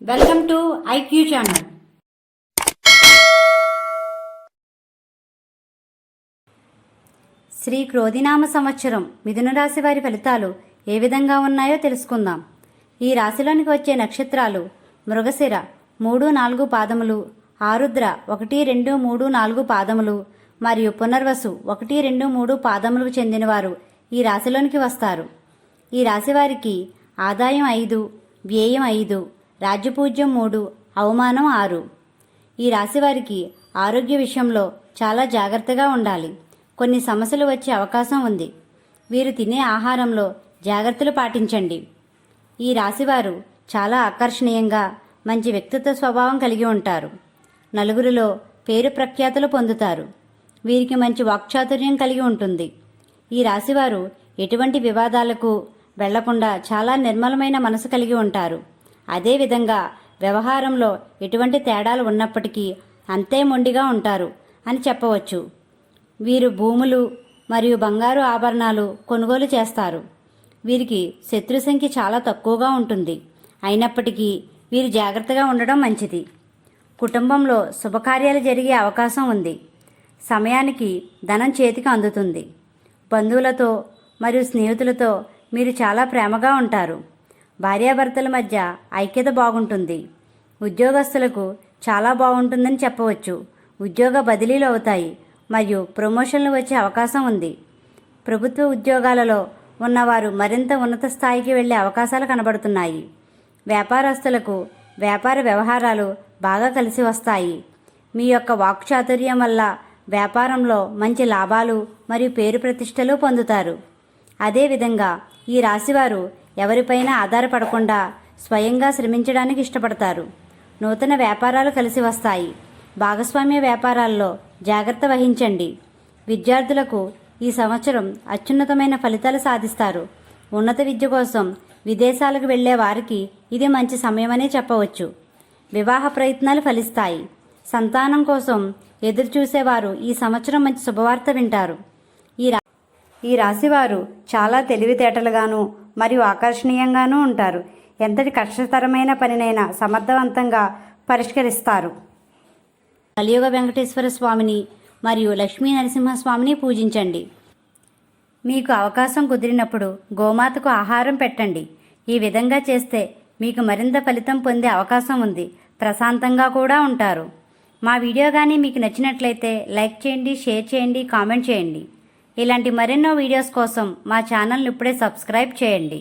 Welcome to IQ channel. Shri క్రోధినామ సంవత్సరం మిథున రాశి వారి ఫలితాలు ఏ విధంగా ఉన్నాయో తెలుసుకుందాం. ఈ రాశిలోనికి వచ్చే నక్షత్రాలు మృగశిర 3-4 పాదములు, ఆరుద్ర 1-2-3-4 పాదములు మరియు పునర్వసు 1-2-3 పాదములకు చెందినవారు ఈ రాశిలోనికి వస్తారు. ఈ రాశి వారికి ఆదాయం 5, వ్యయం 5, రాజ్యపూజ్యం 3, అవమానం 6. ఈ రాశి వారికి ఆరోగ్య విషయంలో చాలా జాగ్రత్తగా ఉండాలి. కొన్ని సమస్యలు వచ్చే అవకాశం ఉంది. వీరు తినే ఆహారంలో జాగ్రత్తలు పాటించండి. ఈ రాశివారు చాలా ఆకర్షణీయంగా మంచి వ్యక్తిత్వ స్వభావం కలిగి ఉంటారు. నలుగురిలో పేరు ప్రఖ్యాతులు పొందుతారు. వీరికి మంచి వాక్చాతుర్యం కలిగి ఉంటుంది. ఈ రాశివారు ఎటువంటి వివాదాలకు వెళ్లకుండా చాలా నిర్మలమైన మనసు కలిగి ఉంటారు. అదేవిధంగా వ్యవహారంలో ఎటువంటి తేడాలు ఉన్నప్పటికీ అంతే మొండిగా ఉంటారు అని చెప్పవచ్చు. వీరు భూములు మరియు బంగారు ఆభరణాలు కొనుగోలు చేస్తారు. వీరికి శత్రు సంఖ్య చాలా తక్కువగా ఉంటుంది. అయినప్పటికీ వీరు జాగ్రత్తగా ఉండడం మంచిది. కుటుంబంలో శుభకార్యాలు జరిగే అవకాశం ఉంది. సమయానికి ధనం చేతికి అందుతుంది. బంధువులతో మరియు స్నేహితులతో మీరు చాలా ప్రేమగా ఉంటారు. భార్యాభర్తల మధ్య ఐక్యత బాగుంటుంది. ఉద్యోగస్తులకు చాలా బాగుంటుందని చెప్పవచ్చు. ఉద్యోగ బదిలీలు అవుతాయి మరియు ప్రమోషన్లు వచ్చే అవకాశం ఉంది. ప్రభుత్వ ఉద్యోగాలలో ఉన్నవారు మరింత ఉన్నత స్థాయికి వెళ్లే అవకాశాలు కనబడుతున్నాయి. వ్యాపారస్తులకు వ్యాపార వ్యవహారాలు బాగా కలిసి వస్తాయి. మీ యొక్క వాక్చాతుర్యం వల్ల వ్యాపారంలో మంచి లాభాలు మరియు పేరు ప్రతిష్టలు పొందుతారు. అదేవిధంగా ఈ రాశివారు ఎవరిపైనా ఆధారపడకుండా స్వయంగా శ్రమించడానికి ఇష్టపడతారు. నూతన వ్యాపారాలు కలిసి వస్తాయి. భాగస్వామ్య వ్యాపారాల్లో జాగ్రత్త వహించండి. విద్యార్థులకు ఈ సంవత్సరం అత్యున్నతమైన ఫలితాలు సాధిస్తారు. ఉన్నత విద్య కోసం విదేశాలకు వెళ్లే వారికి ఇది మంచి సమయమనే చెప్పవచ్చు. వివాహ ప్రయత్నాలు ఫలిస్తాయి. సంతానం కోసం ఎదురు చూసేవారు ఈ సంవత్సరం మంచి శుభవార్త వింటారు. ఈ రాశివారు చాలా తెలివితేటలుగాను మరియు ఆకర్షణీయంగానూ ఉంటారు. ఎంతటి కష్టతరమైన పనినైనా సమర్థవంతంగా పరిష్కరిస్తారు. కలియుగ వెంకటేశ్వర స్వామిని మరియు లక్ష్మీ నరసింహస్వామిని పూజించండి. మీకు అవకాశం కుదిరినప్పుడు గోమాతకు ఆహారం పెట్టండి. ఈ విధంగా చేస్తే మీకు మరింత ఫలితం పొందే అవకాశం ఉంది. ప్రశాంతంగా కూడా ఉంటారు. మా వీడియో కానీ మీకు నచ్చినట్లయితే లైక్ చేయండి, షేర్ చేయండి, కామెంట్ చేయండి. ఇలాంటి మరెన్నో వీడియోస్ కోసం మా ఛానల్ని ఇప్పుడే సబ్స్క్రైబ్ చేయండి.